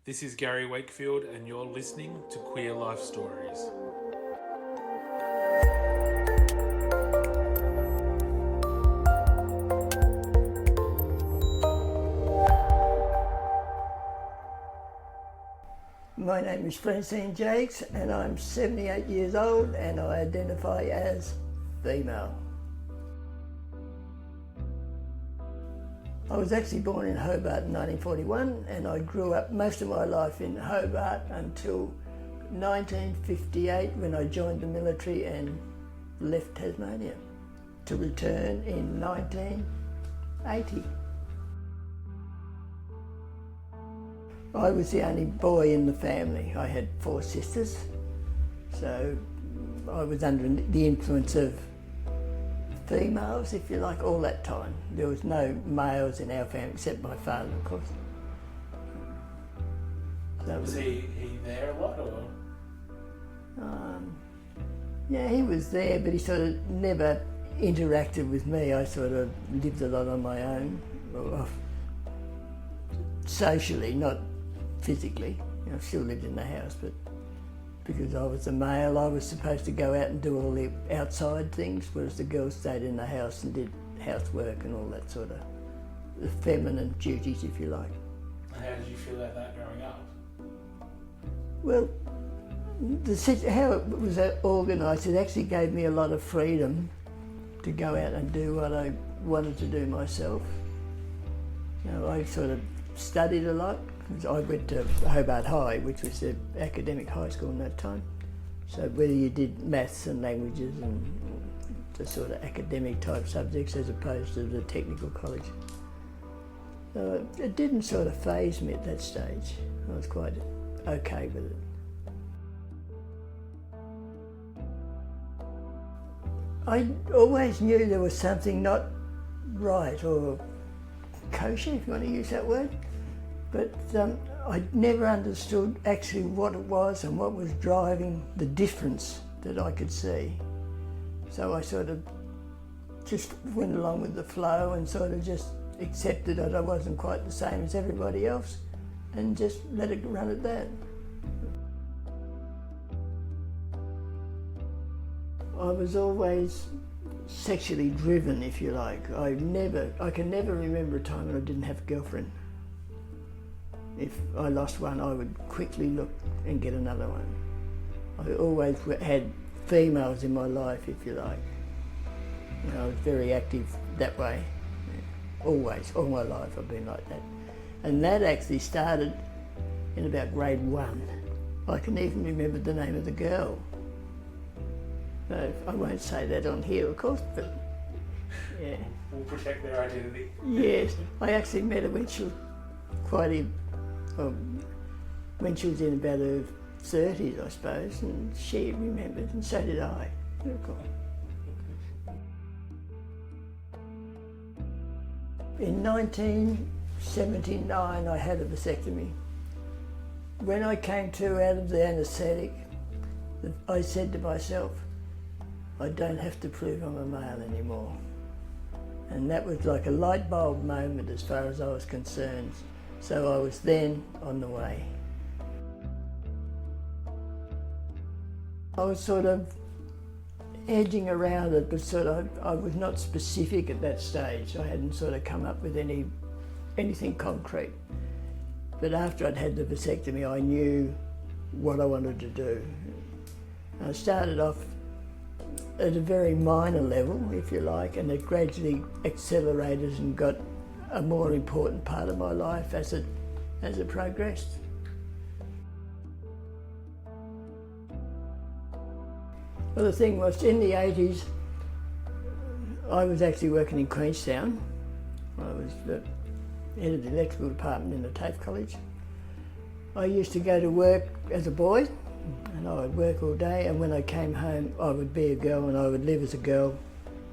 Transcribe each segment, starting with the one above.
This is Gary Wakefield, and you're listening to Queer Life Stories. My name is Francene Jakes, and I'm 78 years old, and I identify as female. I was actually born in Hobart in 1941, and I grew up most of my life in Hobart until 1958 when I joined the military and left Tasmania to return in 1980. I was the only boy in the family. I had 4 sisters, so I was under the influence of females, if you like, all that time. There was no males in our family except my father, of course. So Was he there a lot, or? Yeah, he was there, but he sort of never interacted with me. I sort of lived a lot on my own, socially, not physically. I still lived in the house, but because I was a male, I was supposed to go out and do all the outside things, whereas the girls stayed in the house and did housework and all that sort of the feminine duties, if you like. And how did you feel about that growing up? Well, how it was organised, it actually gave me a lot of freedom to go out and do what I wanted to do myself. I sort of studied a lot. I went to Hobart High, which was the academic high school in that time. So whether you did maths and languages and the sort of academic type subjects as opposed to the technical college. So it didn't sort of faze me at that stage. I was quite okay with it. I always knew there was something not right or kosher, if you want to use that word. But I never understood actually what it was and what was driving the difference that I could see. So I sort of just went along with the flow and sort of just accepted that I wasn't quite the same as everybody else and just let it run at that. I was always sexually driven, if you like. I can never remember a time when I didn't have a girlfriend. If I lost one, I would quickly look and get another one. I always had females in my life, if you like. I was very active that way. Always, all my life I've been like that. And that actually started in about grade 1. I can even remember the name of the girl. I won't say that on here, of course, but yeah. We'll protect their identity. Yes, I actually met her when she was when she was in about her 30s, I suppose, and she remembered, and so did I. In 1979, I had a vasectomy. When I came to out of the anaesthetic, I said to myself, I don't have to prove I'm a male anymore. And that was like a light bulb moment as far as I was concerned. So I was then on the way. I was sort of edging around it, but I was not specific at that stage. I hadn't sort of come up with anything concrete. But after I'd had the vasectomy, I knew what I wanted to do. I started off at a very minor level, if you like, and it gradually accelerated and got a more important part of my life as it progressed. Well, the thing was, in the 80s, I was actually working in Queenstown. I was the head of the electrical department in the TAFE college. I used to go to work as a boy, and I would work all day, and when I came home I would be a girl and I would live as a girl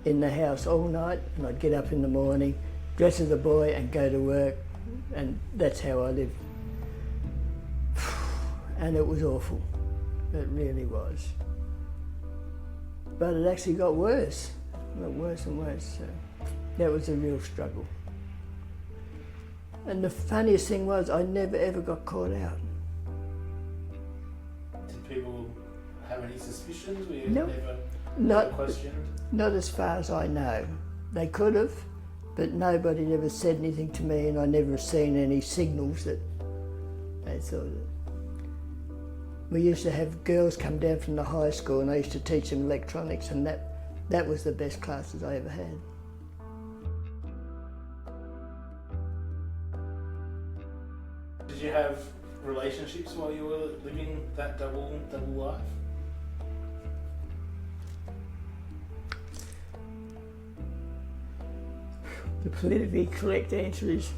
in the house all night, and I'd get up in the morning, dress as a boy and go to work, and that's how I lived. And it was awful, it really was. But it actually got worse, and worse. So that was a real struggle. And the funniest thing was I never ever got caught out. Did people have any suspicions? Were you No. never questioned? Not as far as I know. They could have, but nobody ever said anything to me, and I never seen any signals that they thought it. We used to have girls come down from the high school, and I used to teach them electronics, and that was the best classes I ever had. Did you have relationships while you were living that double life? The politically correct answer is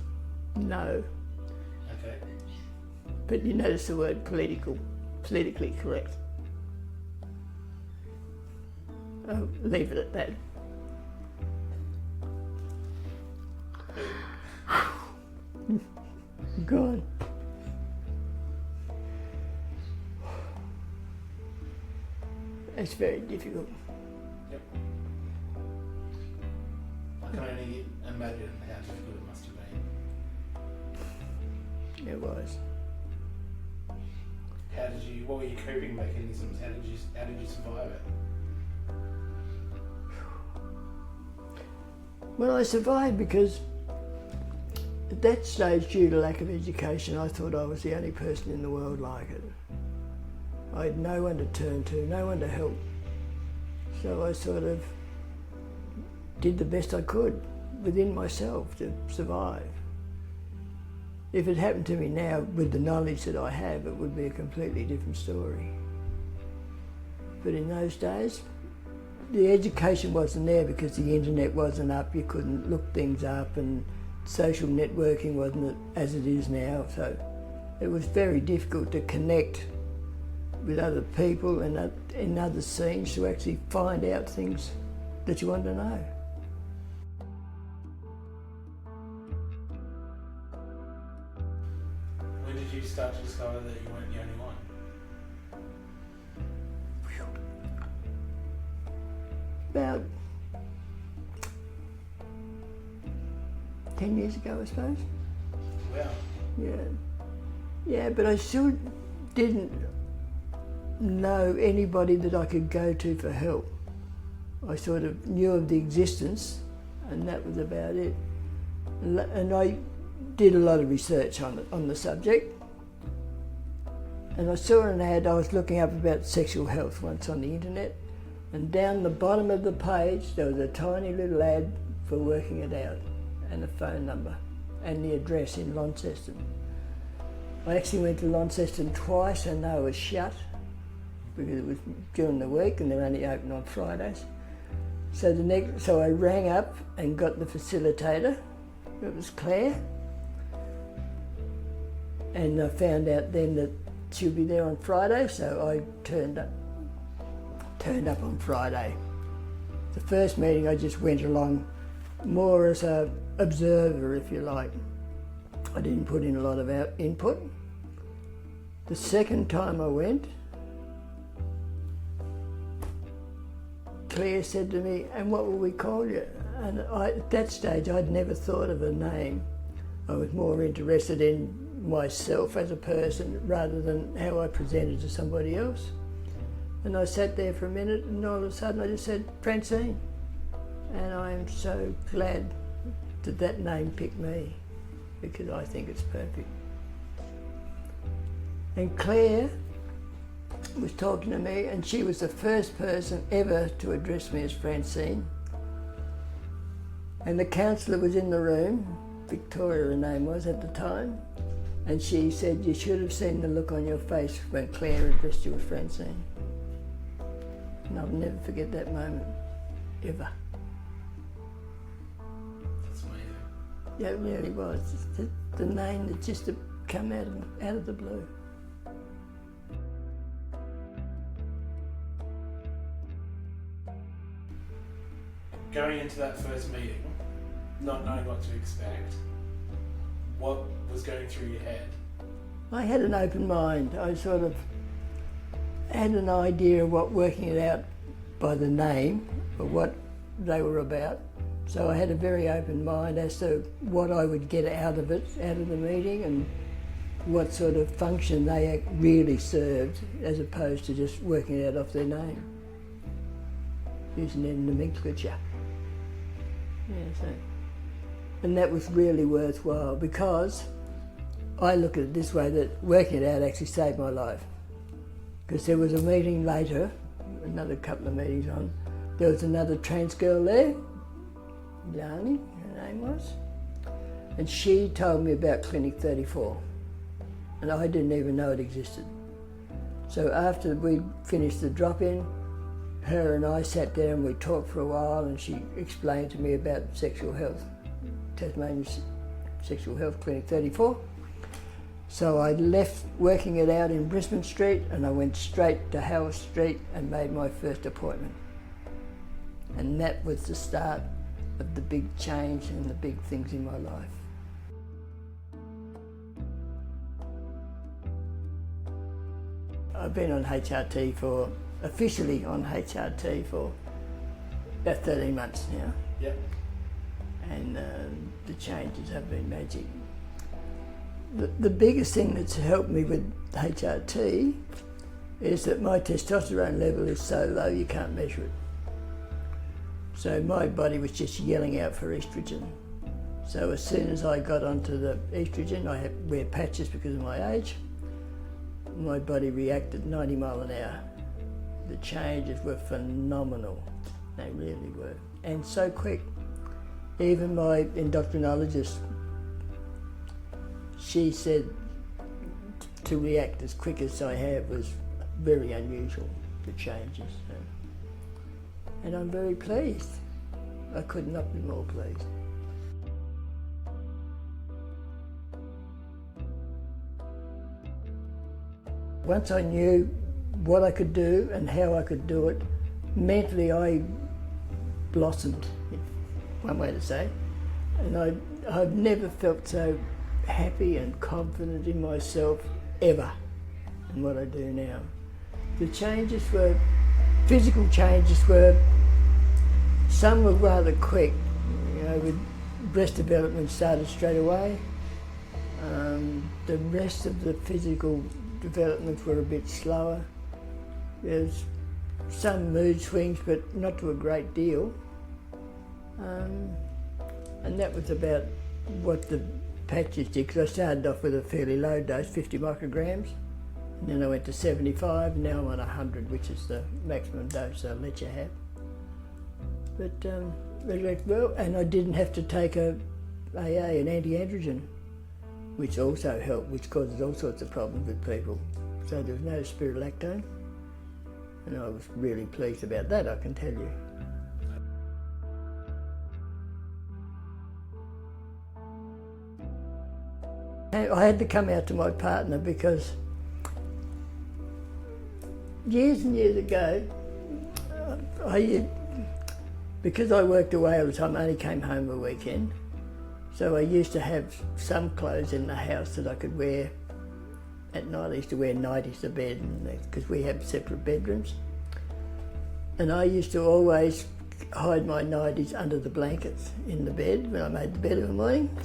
no. Okay. But you notice the word politically correct. I'll leave it at that. Gone. It's very difficult. Yep. I can only imagine how difficult it must have been. It was. What were your coping mechanisms? How did you survive it? Well, I survived because at that stage, due to lack of education, I thought I was the only person in the world like it. I had no one to turn to, no one to help. So I sort of did the best I could within myself to survive. If it happened to me now with the knowledge that I have, it would be a completely different story. But in those days, the education wasn't there because the internet wasn't up, you couldn't look things up, and social networking wasn't as it is now, so it was very difficult to connect with other people and in other scenes to actually find out things that you want to know. When did you start to discover that you weren't the only one? About 10 years ago, I suppose. Wow. Yeah, but I still didn't know anybody that I could go to for help. I sort of knew of the existence, and that was about it. And I did a lot of research on the subject. And I saw an ad, I was looking up about sexual health once on the internet, and down the bottom of the page there was a tiny little ad for working it out, and a phone number, and the address in Launceston. I actually went to Launceston twice and they were shut because it was during the week and they're only open on Fridays. So I rang up and got the facilitator. It was Claire. And I found out then that she'll be there on Friday, so I turned up on Friday. The first meeting I just went along more as an observer, if you like. I didn't put in a lot of input. The second time I went, Claire said to me, "And what will we call you?" And at that stage I'd never thought of a name. I was more interested in myself as a person rather than how I presented to somebody else. And I sat there for a minute and all of a sudden I just said, "Francene." And I am so glad that that name picked me because I think it's perfect. And Claire was talking to me and she was the first person ever to address me as Francene. And the counsellor was in the room, Victoria her name was at the time, and she said, "You should have seen the look on your face when Claire addressed you as Francene." And I'll never forget that moment, ever. That's amazing. Yeah, it really was. The name that just come out of the blue. Going into that first meeting, not knowing what to expect, what was going through your head? I had an open mind. I sort of had an idea of what working it out by the name, or what they were about, So I had a very open mind as to what I would get out of it, out of the meeting, and what sort of function they really served, as opposed to just working it out off their name, using their nomenclature. Yeah, so. And that was really worthwhile, because I look at it this way, that working it out actually saved my life. Because there was a meeting later, another couple of meetings on, there was another trans girl there, Lani, her name was, and she told me about Clinic 34, and I didn't even know it existed. So after we finished the drop-in, her and I sat down and we talked for a while, and she explained to me about sexual health, Tasmania Sexual Health Clinic 34. So I left working it out in Brisbane Street, and I went straight to Howard Street and made my first appointment. And that was the start of the big change and the big things in my life. I've been on HRT officially on HRT for about 13 months now. Yep. And the changes have been magic. The biggest thing that's helped me with HRT is that my testosterone level is so low you can't measure it. So my body was just yelling out for estrogen. So as soon as I got onto the estrogen, I had to wear patches because of my age, my body reacted 90 mile an hour. The changes were phenomenal, they really were, and so quick. Even my endocrinologist, she said to react as quick as I have was very unusual, the changes. And I'm very pleased. I could not be more pleased. Once I knew what I could do and how I could do it, mentally I blossomed, one way to say. And I've never felt so happy and confident in myself ever in what I do now. The changes were, physical changes were, some were rather quick. You know, with breast development started straight away. The rest of the physical developments were a bit slower. There's some mood swings, but not to a great deal. And that was about what the patches did, because I started off with a fairly low dose, 50 micrograms, and then I went to 75, and now I'm on 100, which is the maximum dose they'll let you have. But it went well, and I didn't have to take an anti-androgen, which also helped, which causes all sorts of problems with people. So there was no spironolactone, and I was really pleased about that, I can tell you. I had to come out to my partner because years and years ago, because I worked away all the time, I only came home a weekend, so I used to have some clothes in the house that I could wear at night. I used to wear nighties to bed because we have separate bedrooms, and I used to always hide my nighties under the blankets in the bed when I made the bed in the morning.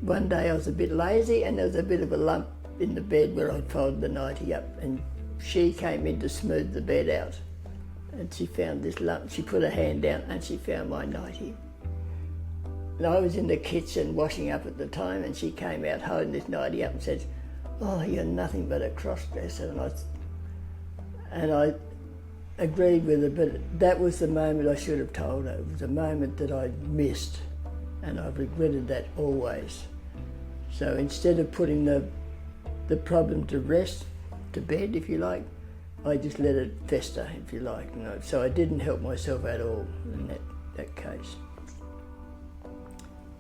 One day I was a bit lazy and there was a bit of a lump in the bed where I'd folded the nightie up, and she came in to smooth the bed out, and she found this lump. She put her hand down and she found my nightie. And I was in the kitchen washing up at the time, and she came out holding this nightie up and said, "Oh, you're nothing but a cross-dresser." And I agreed with her, but that was the moment I should have told her. It was a moment that I missed, and I've regretted that always. So instead of putting the problem to rest, to bed if you like, I just let it fester if you like. You know? So I didn't help myself at all in that case.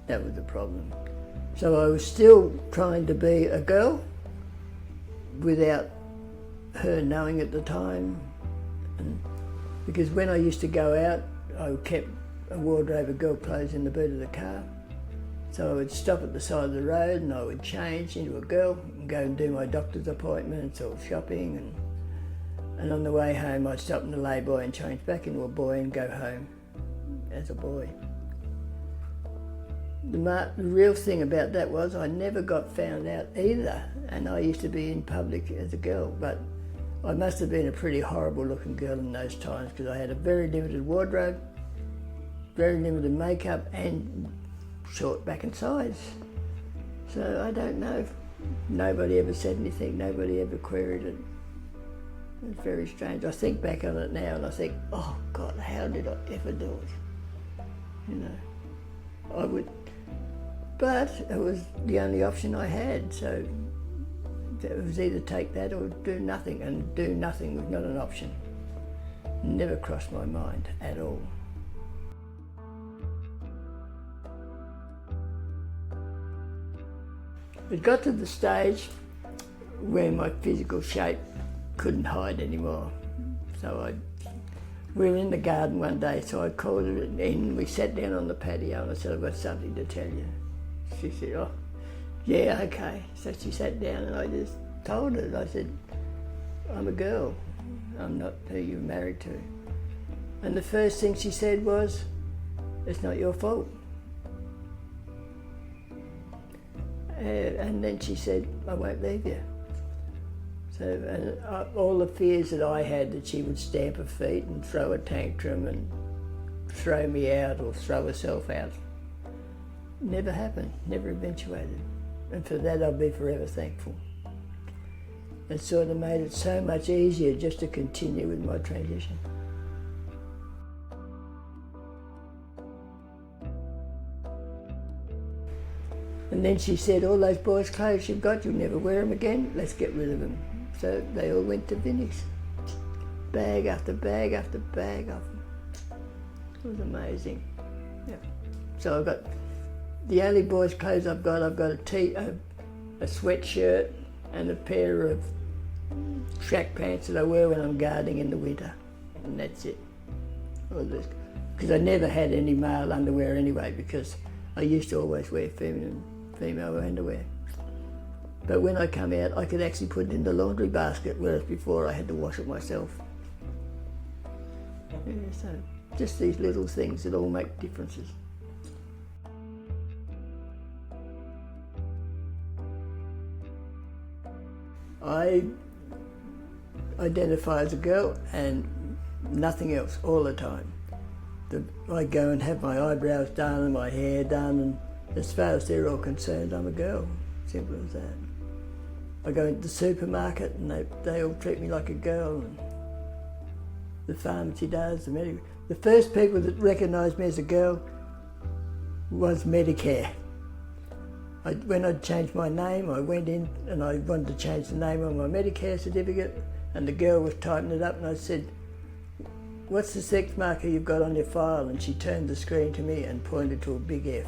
That was the problem. So I was still trying to be a girl without her knowing at the time. And because when I used to go out, I kept a wardrobe of girl clothes in the boot of the car. So I would stop at the side of the road and I would change into a girl and go and do my doctor's appointments or shopping, and on the way home I'd stop in the lay-by and change back into a boy and go home as a boy. The real thing about that was I never got found out either, and I used to be in public as a girl, but I must have been a pretty horrible looking girl in those times because I had a very limited wardrobe, very limited makeup and short back and sides. So I don't know. Nobody ever said anything, nobody ever queried it. It's very strange. I think back on it now and I think, oh God, how did I ever do it? You know, I would, but it was the only option I had, so it was either take that or do nothing, and do nothing was not an option. Never crossed my mind at all. It got to the stage where my physical shape couldn't hide anymore. So we were in the garden one day, so I called her in, we sat down on the patio and I said, I've got something to tell you. She said, oh, yeah, okay. So she sat down and I just told her, I said, I'm a girl, I'm not who you're married to. And the first thing she said was, it's not your fault. And then she said, I won't leave you. So and all the fears that I had that she would stamp her feet and throw a tantrum and throw me out or throw herself out, never happened, never eventuated. And for that I'll be forever thankful. It sort of made it so much easier just to continue with my transition. And then she said, all those boys' clothes you've got, you'll never wear them again, let's get rid of them. So they all went to Vinnie's. Bag after bag after bag of them. It was amazing. Yeah. So I've got, the only boys' clothes I've got a sweatshirt and a pair of track pants that I wear when I'm gardening in the winter. And that's it. Because I never had any male underwear anyway, because I used to always wear female underwear. But when I come out, I could actually put it in the laundry basket, whereas before I had to wash it myself. Yeah, so just these little things that all make differences. I identify as a girl and nothing else all the time. I go and have my eyebrows done and my hair done, and as far as they're all concerned, I'm a girl. Simple as that. I go into the supermarket and they all treat me like a girl. And the pharmacy does, the medical. The first people that recognised me as a girl was Medicare. When I'd changed my name, I went in and I wanted to change the name on my Medicare certificate, and the girl was typing it up and I said, what's the sex marker you've got on your file? And she turned the screen to me and pointed to a big F.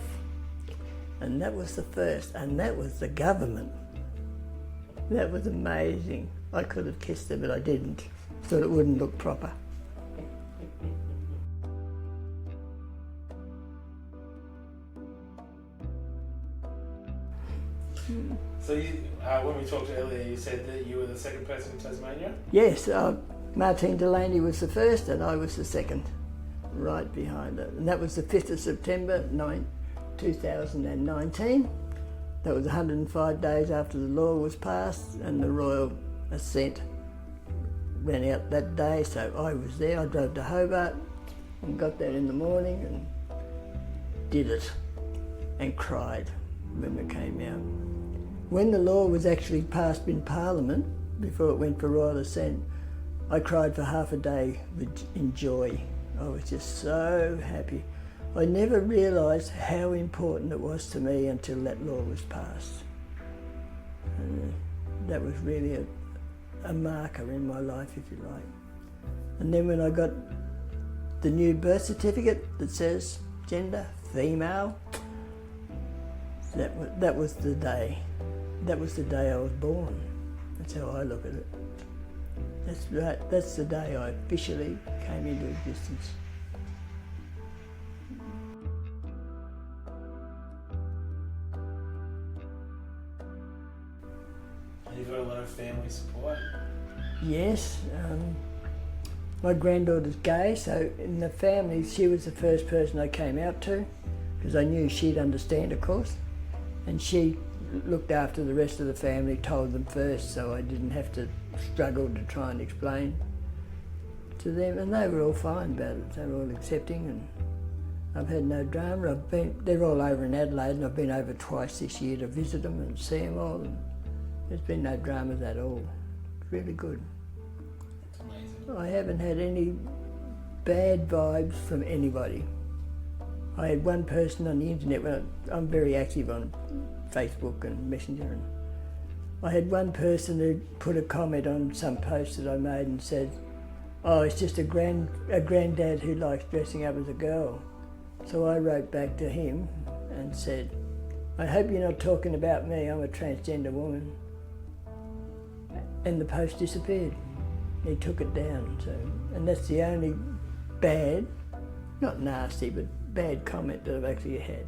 And that was the first, and that was the government. That was amazing. I could have kissed her, but I didn't. Thought it wouldn't look proper. So when we talked earlier, you said that you were the second person in Tasmania? Yes, Martine Delaney was the first and I was the second, right behind her. And that was the 5th of September 2019. That was 105 days after the law was passed and the royal assent went out that day, so I was there. I drove to Hobart and got there in the morning and did it and cried when it came out. When the law was actually passed in Parliament, before it went for royal assent, I cried for half a day in joy. I was just so happy. I never realised how important it was to me until that law was passed. And that was really a marker in my life, if you like. And then when I got the new birth certificate that says gender, female, that was the day. That was the day I was born. That's how I look at it. That's right. That's the day I officially came into existence. You've got a lot of family support? Yes. My granddaughter's gay, so in the family she was the first person I came out to, because I knew she'd understand, of course, and she looked after the rest of the family, told them first, so I didn't have to struggle to try and explain to them, and they were all fine about it. They were all accepting, and I've had no drama. They're all over in Adelaide, and I've been over twice this year to visit them and see them all, and there's been no dramas at all. It's really good. It's amazing. I haven't had any bad vibes from anybody. I had one person on the internet, I'm very active on Facebook and Messenger, and I had one person who put a comment on some post that I made and said, "Oh, it's just a granddad who likes dressing up as a girl." So I wrote back to him and said, "I hope you're not talking about me, I'm a transgender woman." And the post disappeared. He took it down, and that's the only bad, not nasty, but bad comment that I've actually had.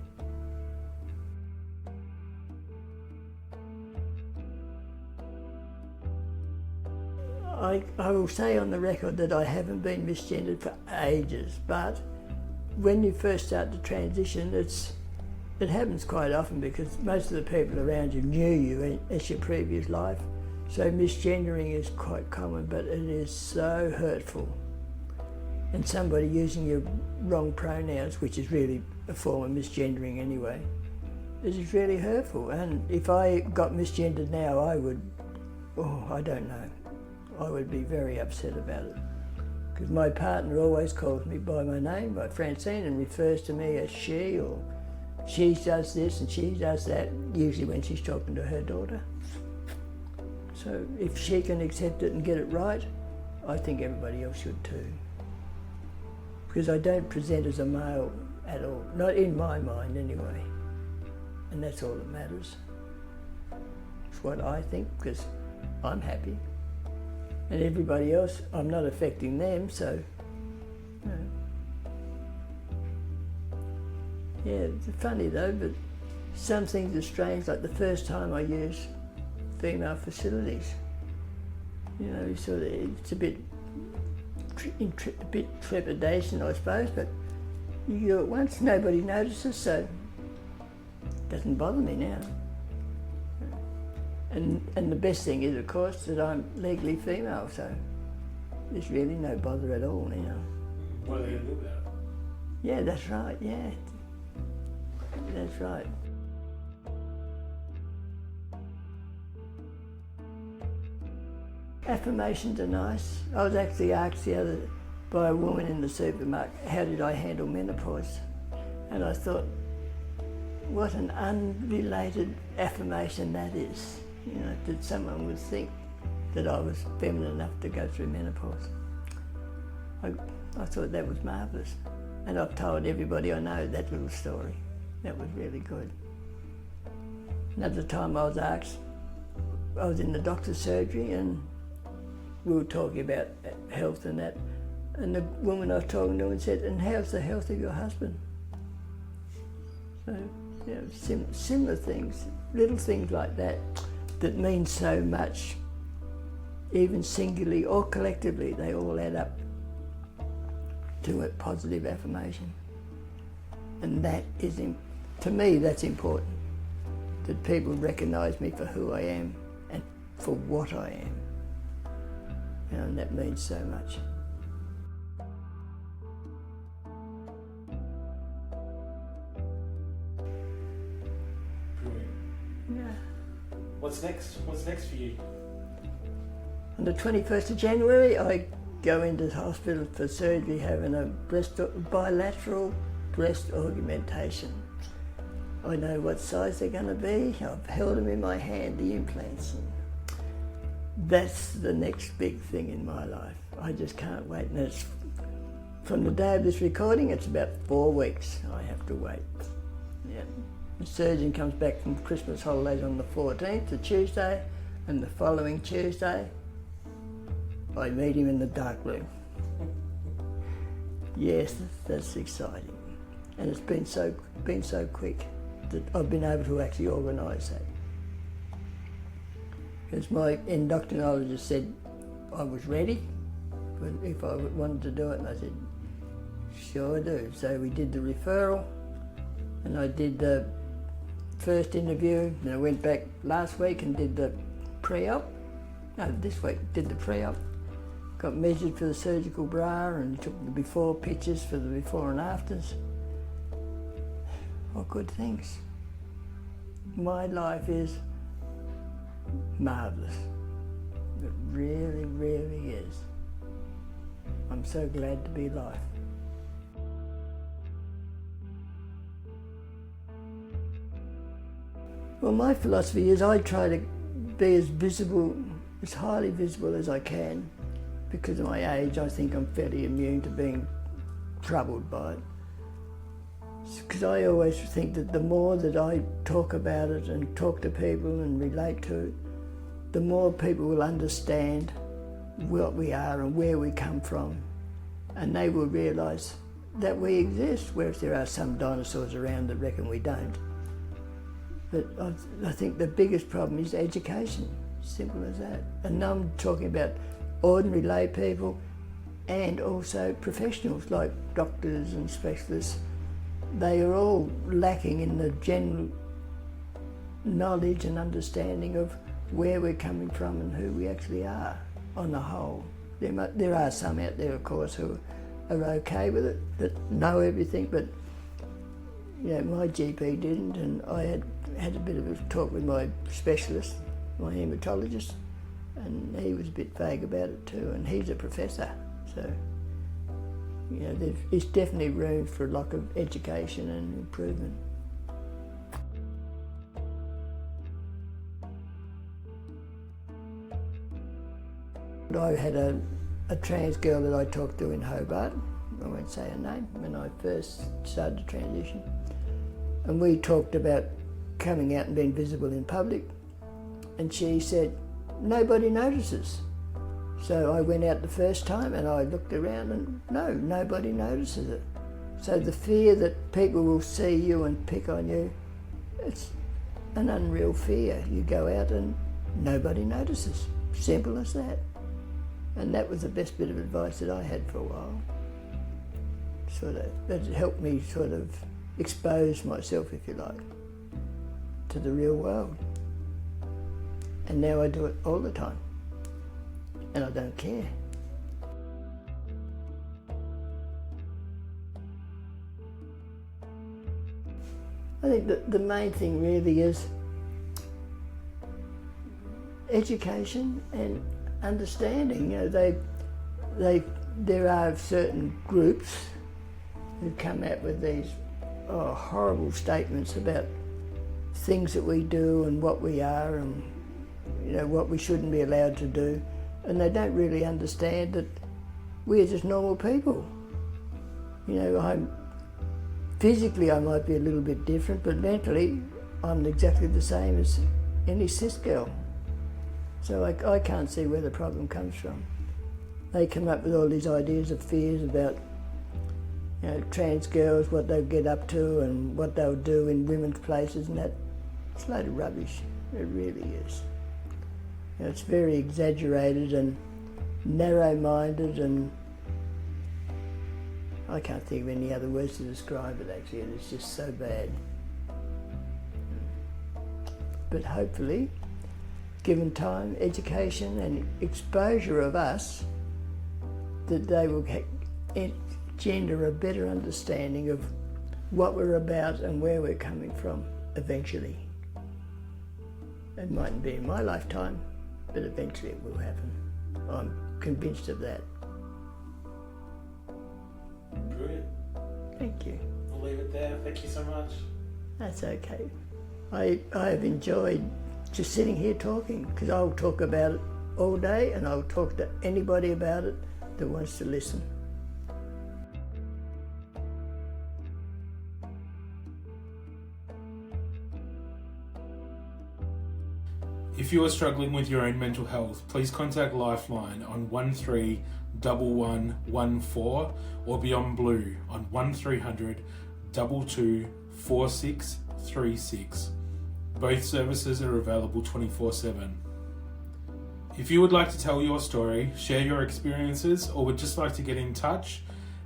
I will say on the record that I haven't been misgendered for ages, but when you first start to transition, it happens quite often because most of the people around you knew you as your previous life, so misgendering is quite common, but it is so hurtful. And somebody using your wrong pronouns, which is really a form of misgendering anyway, it is really hurtful. And if I got misgendered now, I don't know. I would be very upset about it. Because my partner always calls me by my name, by Francene, and refers to me as she, or she does this and she does that, usually when she's talking to her daughter. So if she can accept it and get it right, I think everybody else should too. Because I don't present as a male at all, not in my mind anyway. And that's all that matters. It's what I think, because I'm happy. And everybody else, I'm not affecting them, so, you know. Yeah, it's funny though, but some things are strange, like the first time I used female facilities. You know, sort of, it's a bit trepidation, I suppose, but you do it once, nobody notices, so it doesn't bother me now. And the best thing is, of course, that I'm legally female, so there's really no bother at all now. What are they going to do about it? Yeah, that's right, yeah. That's right. Affirmations are nice. I was actually asked by a woman in the supermarket, how did I handle menopause? And I thought, what an unrelated affirmation that is. You know, that someone would think that I was feminine enough to go through menopause. I thought that was marvellous. And I've told everybody I know that little story. That was really good. Another time I was asked, I was in the doctor's surgery and we were talking about health and that, and the woman I was talking to said, "And how's the health of your husband?" So, you know, similar things, little things like that mean so much, even singularly or collectively, they all add up to a positive affirmation. And that is, to me, that's important, that people recognise me for who I am and for what I am. You know, and that means so much. Brilliant. Yeah. What's next? What's next for you? On the 21st of January, I go into the hospital for surgery having a bilateral breast augmentation. I know what size they're going to be. I've held them in my hand, the implants. And that's the next big thing in my life. I just can't wait. And it's, from the day of this recording, it's about 4 weeks I have to wait. Yeah. The surgeon comes back from Christmas holidays on the 14th, the Tuesday, and the following Tuesday, I meet him in the dark room. Yes, that's exciting. And it's been so quick that I've been able to actually organise that. Because my endocrinologist said I was ready if I wanted to do it, and I said, sure do. So we did the referral, And I did the first interview, and I went back last week and did the pre-op. No, this week did the pre-op. Got measured for the surgical bra and took the before pictures for the before and afters. All good things. My life is marvellous. It really, really is. I'm so glad to be alive. Well, my philosophy is I try to be as visible, as highly visible as I can. Because of my age, I think I'm fairly immune to being troubled by it. Because I always think that the more that I talk about it and talk to people and relate to it, the more people will understand what we are and where we come from. And they will realise that we exist, whereas there are some dinosaurs around that reckon we don't. But I think the biggest problem is education, simple as that. And now I'm talking about ordinary lay people and also professionals like doctors and specialists. They are all lacking in the general knowledge and understanding of where we're coming from and who we actually are on the whole. There are some out there, of course, who are okay with it, that know everything, but you know, my GP didn't, and I had a bit of a talk with my specialist, my haematologist, and he was a bit vague about it too, and he's a professor, so you know, there's definitely room for a lot of education and improvement. I had a trans girl that I talked to in Hobart, I won't say her name, when I first started to transition, and we talked about coming out and being visible in public, and she said, nobody notices. So I went out the first time and I looked around and no, nobody notices it. So the fear that people will see you and pick on you, it's an unreal fear. You go out and nobody notices. Simple as that. And that was the best bit of advice that I had for a while. That helped me sort of expose myself, if you like, to the real world. And now I do it all the time. And I don't care. I think that the main thing really is education and understanding. You know, there are certain groups who come out with these horrible statements about things that we do and what we are and you know what we shouldn't be allowed to do. And they don't really understand that we're just normal people. You know, physically I might be a little bit different, but mentally I'm exactly the same as any cis girl. So I can't see where the problem comes from. They come up with all these ideas of fears about you know, trans girls, what they'll get up to and what they'll do in women's places and that. It's a load of rubbish, it really is. You know, it's very exaggerated and narrow-minded, and I can't think of any other words to describe it actually, and it's just so bad. But hopefully, given time, education and exposure of us, that they will engender a better understanding of what we're about and where we're coming from eventually. It mightn't be in my lifetime, but eventually it will happen. I'm convinced of that. Brilliant. Thank you. We'll leave it there. Thank you so much. That's okay. I have enjoyed just sitting here talking, because I'll talk about it all day and I'll talk to anybody about it that wants to listen. If you are struggling with your own mental health, please contact Lifeline on 131114 or Beyond Blue on 1300 22 4636. Both services are available 24/7. If you would like to tell your story, share your experiences, or would just like to get in touch,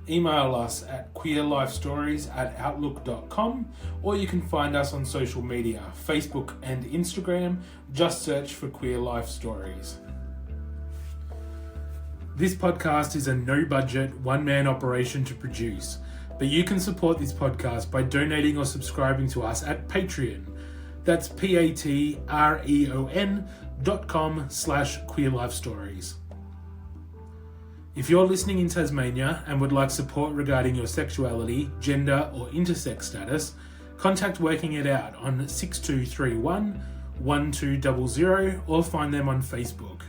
email us at queerlifestories@outlook.com, or you can find us on social media, Facebook and Instagram. Just search for Queer Life Stories. This podcast is a no-budget, one-man operation to produce, but you can support this podcast by donating or subscribing to us at Patreon. That's patreon.com/queerlifestories. If you're listening in Tasmania and would like support regarding your sexuality, gender or intersex status, contact Working It Out on 6231 1200 or find them on Facebook.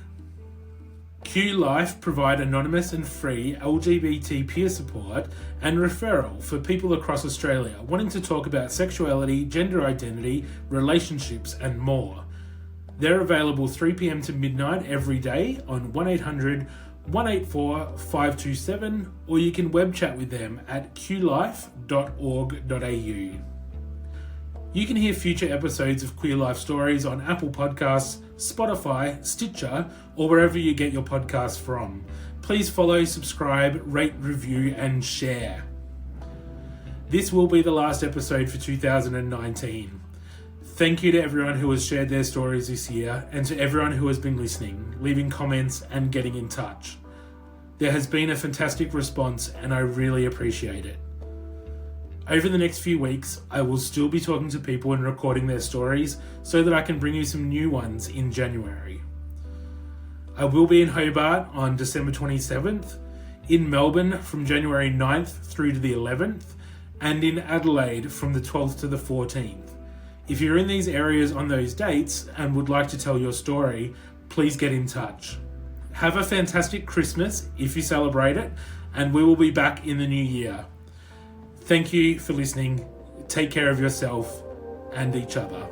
Q Life provide anonymous and free LGBT peer support and referral for people across Australia wanting to talk about sexuality, gender identity, relationships and more. They're available 3 p.m. to midnight every day on 1-800-184-527, or you can web chat with them at qlife.org.au. You can hear future episodes of Queer Life Stories on Apple Podcasts, Spotify, Stitcher, or wherever you get your podcasts from. Please follow, subscribe, rate, review, and share. This will be the last episode for 2019. Thank you to everyone who has shared their stories this year, and to everyone who has been listening, leaving comments, and getting in touch. There has been a fantastic response, and I really appreciate it. Over the next few weeks, I will still be talking to people and recording their stories so that I can bring you some new ones in January. I will be in Hobart on December 27th, in Melbourne from January 9th through to the 11th, and in Adelaide from the 12th to the 14th. If you're in these areas on those dates and would like to tell your story, please get in touch. Have a fantastic Christmas if you celebrate it, and we will be back in the new year. Thank you for listening. Take care of yourself and each other.